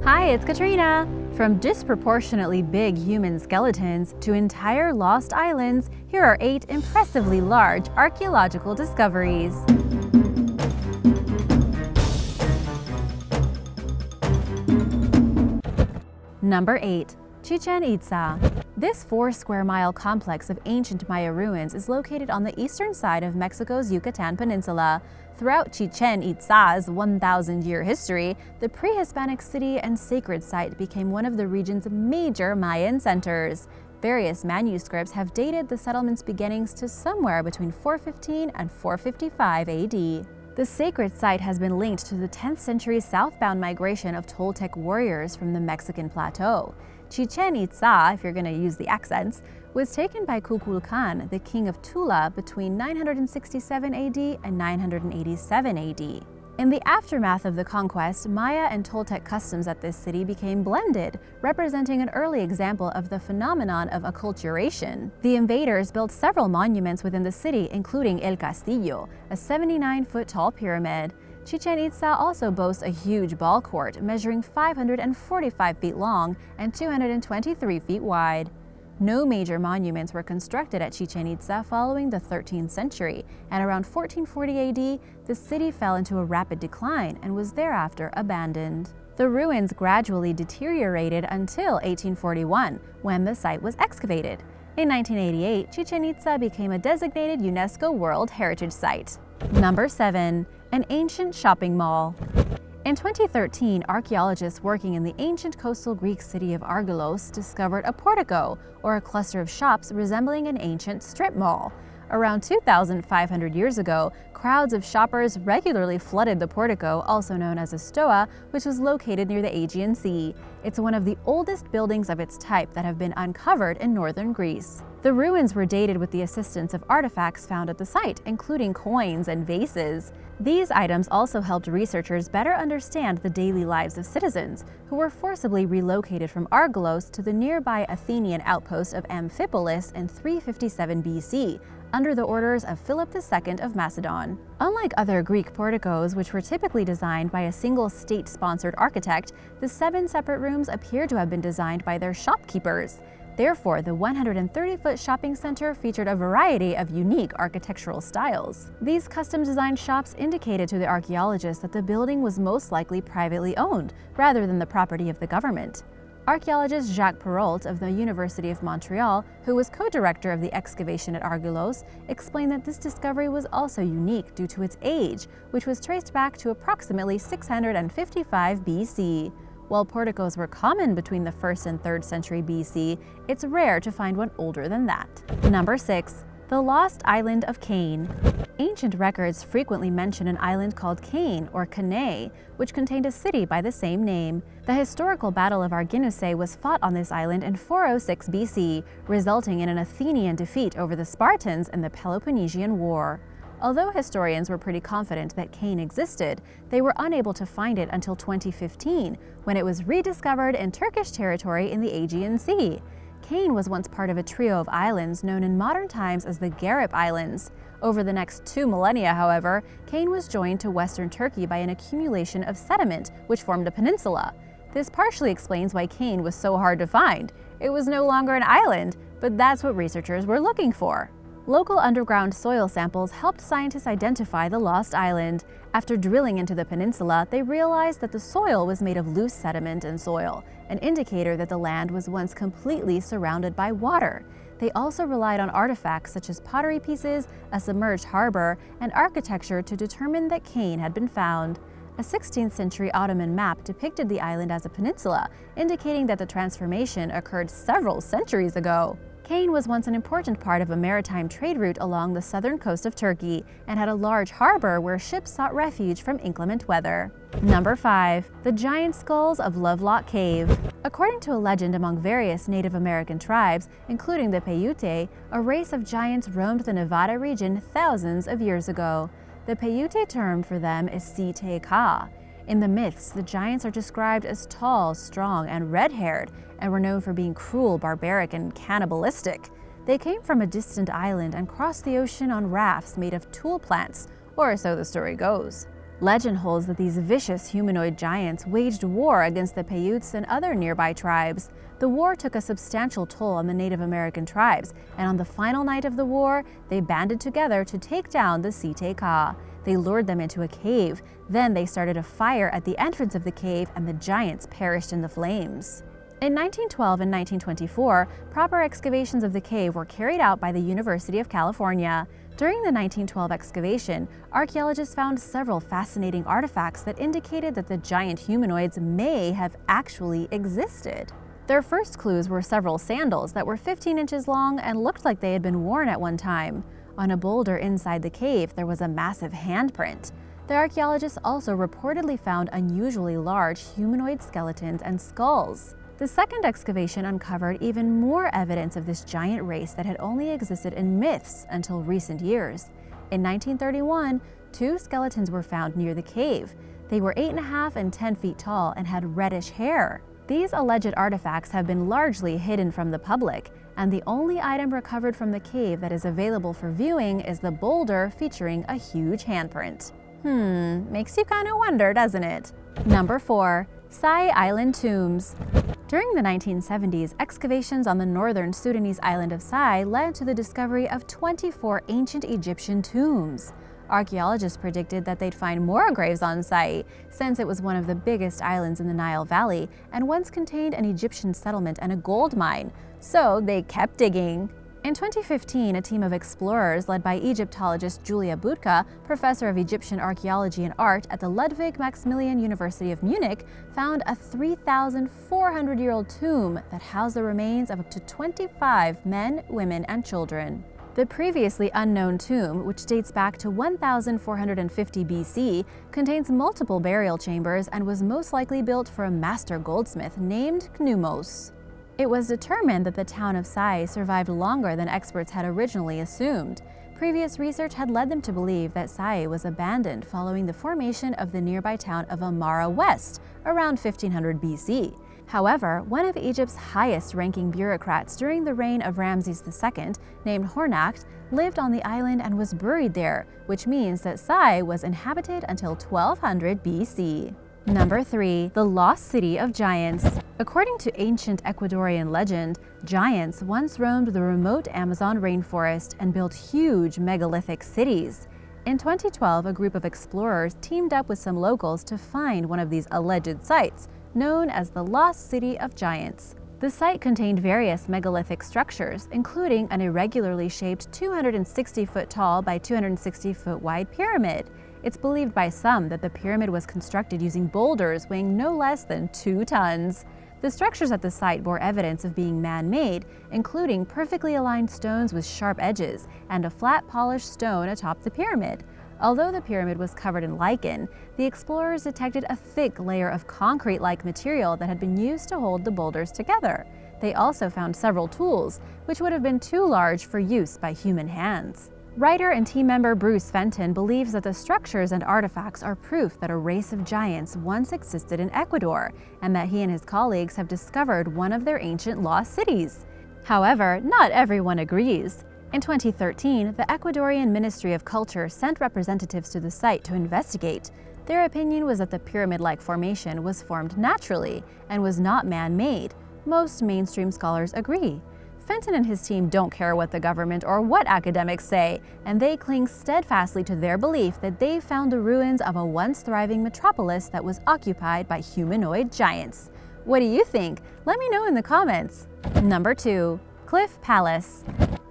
Hi, it's Katrina! From disproportionately big human skeletons to entire lost islands, here are 8 impressively large archaeological discoveries. Number 8. Chichen Itza. This 4-square-mile complex of ancient Maya ruins is located on the eastern side of Mexico's Yucatan Peninsula. Throughout Chichen Itza's 1,000-year history, the pre-Hispanic city and sacred site became one of the region's major Mayan centers. Various manuscripts have dated the settlement's beginnings to somewhere between 415 and 455 AD. The sacred site has been linked to the 10th century southbound migration of Toltec warriors from the Mexican plateau. Chichen Itza, if you're going to use the accents, was taken by Kukulkan, the king of Tula, between 967 AD and 987 AD. In the aftermath of the conquest, Maya and Toltec customs at this city became blended, representing an early example of the phenomenon of acculturation. The invaders built several monuments within the city, including El Castillo, a 79-foot-tall pyramid. Chichen Itza also boasts a huge ball court, measuring 545 feet long and 223 feet wide. No major monuments were constructed at Chichen Itza following the 13th century, and around 1440 AD, the city fell into a rapid decline and was thereafter abandoned. The ruins gradually deteriorated until 1841, when the site was excavated. In 1988, Chichen Itza became a designated UNESCO World Heritage Site. Number 7. An ancient shopping mall. In 2013, archaeologists working in the ancient coastal Greek city of Argilos discovered a portico, or a cluster of shops resembling an ancient strip mall. Around 2,500 years ago, crowds of shoppers regularly flooded the portico, also known as a stoa, which was located near the Aegean Sea. It's one of the oldest buildings of its type that have been uncovered in northern Greece. The ruins were dated with the assistance of artifacts found at the site, including coins and vases. These items also helped researchers better understand the daily lives of citizens, who were forcibly relocated from Argilos to the nearby Athenian outpost of Amphipolis in 357 BC, under the orders of Philip II of Macedon. Unlike other Greek porticos, which were typically designed by a single state-sponsored architect, the 7 separate rooms appear to have been designed by their shopkeepers. Therefore, the 130-foot shopping center featured a variety of unique architectural styles. These custom-designed shops indicated to the archaeologists that the building was most likely privately owned, rather than the property of the government. Archaeologist Jacques Perrault of the University of Montreal, who was co-director of the excavation at Argilos, explained that this discovery was also unique due to its age, which was traced back to approximately 655 BC. While porticos were common between the 1st and 3rd century BC, it's rare to find one older than that. Number 6. The Lost Island of Kane. Ancient records frequently mention an island called Kane, or Canae, which contained a city by the same name. The historical Battle of Arginusae was fought on this island in 406 BC, resulting in an Athenian defeat over the Spartans in the Peloponnesian War. Although historians were pretty confident that Kane existed, they were unable to find it until 2015, when it was rediscovered in Turkish territory in the Aegean Sea. Kane was once part of a trio of islands known in modern times as the Garip Islands. Over the next 2 millennia, however, Kane was joined to western Turkey by an accumulation of sediment, which formed a peninsula. This partially explains why Kane was so hard to find. It was no longer an island, but that's what researchers were looking for. Local underground soil samples helped scientists identify the lost island. After drilling into the peninsula, they realized that the soil was made of loose sediment and soil, an indicator that the land was once completely surrounded by water. They also relied on artifacts such as pottery pieces, a submerged harbor, and architecture to determine that Kane had been found. A 16th century Ottoman map depicted the island as a peninsula, indicating that the transformation occurred several centuries ago. Kane was once an important part of a maritime trade route along the southern coast of Turkey and had a large harbor where ships sought refuge from inclement weather. Number 5. The Giant Skulls of Lovelock Cave. According to a legend among various Native American tribes, including the Paiute, a race of giants roamed the Nevada region thousands of years ago. The Paiute term for them is Si-Te-Ka. In the myths, the giants are described as tall, strong, and red-haired, and were known for being cruel, barbaric, and cannibalistic. They came from a distant island and crossed the ocean on rafts made of tool plants, or so the story goes. Legend holds that these vicious humanoid giants waged war against the Paiutes and other nearby tribes. The war took a substantial toll on the Native American tribes, and on the final night of the war, they banded together to take down the Siteka. They lured them into a cave. Then they started a fire at the entrance of the cave, and the giants perished in the flames. In 1912 and 1924, proper excavations of the cave were carried out by the University of California. During the 1912 excavation, archaeologists found several fascinating artifacts that indicated that the giant humanoids may have actually existed. Their first clues were several sandals that were 15 inches long and looked like they had been worn at one time. On a boulder inside the cave, there was a massive handprint. The archaeologists also reportedly found unusually large humanoid skeletons and skulls. The second excavation uncovered even more evidence of this giant race that had only existed in myths until recent years. In 1931, 2 skeletons were found near the cave. They were 8.5 and 10 feet tall and had reddish hair. These alleged artifacts have been largely hidden from the public, and the only item recovered from the cave that is available for viewing is the boulder featuring a huge handprint. Makes you kind of wonder, doesn't it? Number 4. Sai Island Tombs. During the 1970s, excavations on the northern Sudanese island of Sai led to the discovery of 24 ancient Egyptian tombs. Archaeologists predicted that they'd find more graves on Sai, since it was one of the biggest islands in the Nile Valley and once contained an Egyptian settlement and a gold mine, so they kept digging. In 2015, a team of explorers led by Egyptologist Julia Budka, professor of Egyptian archaeology and art at the Ludwig Maximilian University of Munich, found a 3,400-year-old tomb that housed the remains of up to 25 men, women, and children. The previously unknown tomb, which dates back to 1450 BC, contains multiple burial chambers and was most likely built for a master goldsmith named Knumos. It was determined that the town of Sai survived longer than experts had originally assumed. Previous research had led them to believe that Sai was abandoned following the formation of the nearby town of Amara West around 1500 BC. However, one of Egypt's highest-ranking bureaucrats during the reign of Ramses II, named Hornacht, lived on the island and was buried there, which means that Sai was inhabited until 1200 BC. Number 3. The Lost City of Giants. According to ancient Ecuadorian legend, giants once roamed the remote Amazon rainforest and built huge megalithic cities. In 2012, a group of explorers teamed up with some locals to find one of these alleged sites, known as the Lost City of Giants. The site contained various megalithic structures, including an irregularly shaped 260-foot tall by 260-foot wide pyramid. It's believed by some that the pyramid was constructed using boulders weighing no less than 2 tons. The structures at the site bore evidence of being man-made, including perfectly aligned stones with sharp edges and a flat polished stone atop the pyramid. Although the pyramid was covered in lichen, the explorers detected a thick layer of concrete-like material that had been used to hold the boulders together. They also found several tools, which would have been too large for use by human hands. Writer and team member Bruce Fenton believes that the structures and artifacts are proof that a race of giants once existed in Ecuador, and that he and his colleagues have discovered one of their ancient lost cities. However, not everyone agrees. In 2013, the Ecuadorian Ministry of Culture sent representatives to the site to investigate. Their opinion was that the pyramid-like formation was formed naturally and was not man-made. Most mainstream scholars agree. Fenton and his team don't care what the government or what academics say, and they cling steadfastly to their belief that they found the ruins of a once thriving metropolis that was occupied by humanoid giants. What do you think? Let me know in the comments. Number 2. Cliff Palace.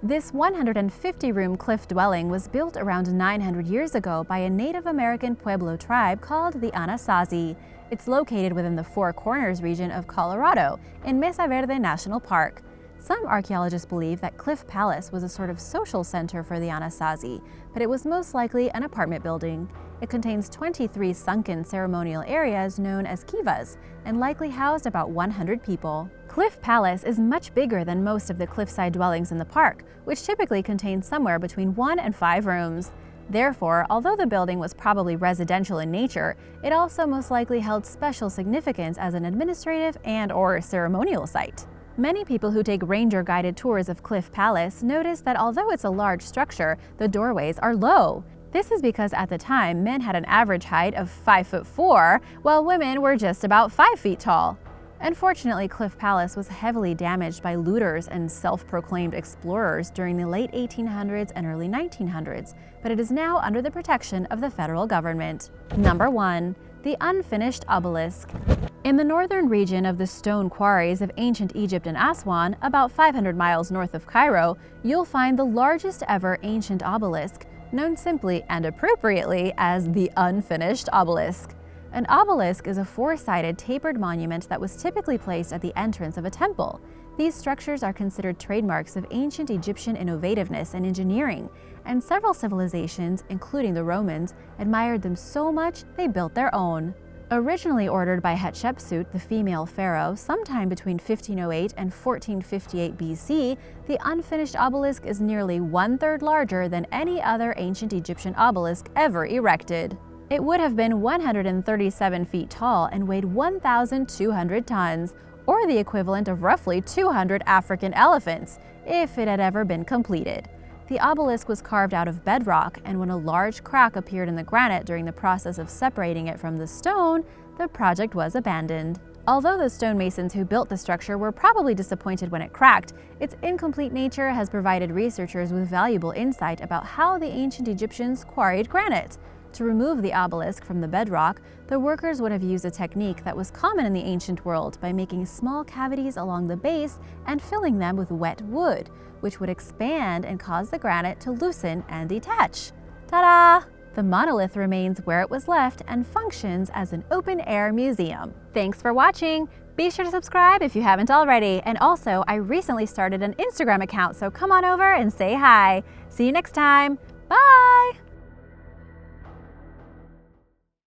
This 150-room cliff dwelling was built around 900 years ago by a Native American Pueblo tribe called the Anasazi. It's located within the Four Corners region of Colorado in Mesa Verde National Park. Some archaeologists believe that Cliff Palace was a sort of social center for the Anasazi, but it was most likely an apartment building. It contains 23 sunken ceremonial areas known as kivas and likely housed about 100 people. Cliff Palace is much bigger than most of the cliffside dwellings in the park, which typically contain somewhere between 1 and 5 rooms. Therefore, although the building was probably residential in nature, it also most likely held special significance as an administrative and/or ceremonial site. Many people who take ranger-guided tours of Cliff Palace notice that although it's a large structure, the doorways are low. This is because at the time, men had an average height of 5'4", while women were just about 5 feet tall. Unfortunately, Cliff Palace was heavily damaged by looters and self-proclaimed explorers during the late 1800s and early 1900s, but it is now under the protection of the federal government. Number 1. The Unfinished Obelisk. In the northern region of the stone quarries of ancient Egypt and Aswan, about 500 miles north of Cairo, you'll find the largest ever ancient obelisk, known simply and appropriately as the Unfinished Obelisk. An obelisk is a four-sided tapered monument that was typically placed at the entrance of a temple. These structures are considered trademarks of ancient Egyptian innovativeness and engineering, and several civilizations, including the Romans, admired them so much they built their own. Originally ordered by Hatshepsut, the female pharaoh, sometime between 1508 and 1458 BC, the Unfinished Obelisk is nearly 1/3 larger than any other ancient Egyptian obelisk ever erected. It would have been 137 feet tall and weighed 1,200 tons, or the equivalent of roughly 200 African elephants, if it had ever been completed. The obelisk was carved out of bedrock, and when a large crack appeared in the granite during the process of separating it from the stone, the project was abandoned. Although the stonemasons who built the structure were probably disappointed when it cracked, its incomplete nature has provided researchers with valuable insight about how the ancient Egyptians quarried granite. To remove the obelisk from the bedrock, the workers would have used a technique that was common in the ancient world by making small cavities along the base and filling them with wet wood, which would expand and cause the granite to loosen and detach. Ta-da! The monolith remains where it was left and functions as an open-air museum. Thanks for watching! Be sure to subscribe if you haven't already, and also I recently started an Instagram account, so come on over and say hi. See you next time. Bye!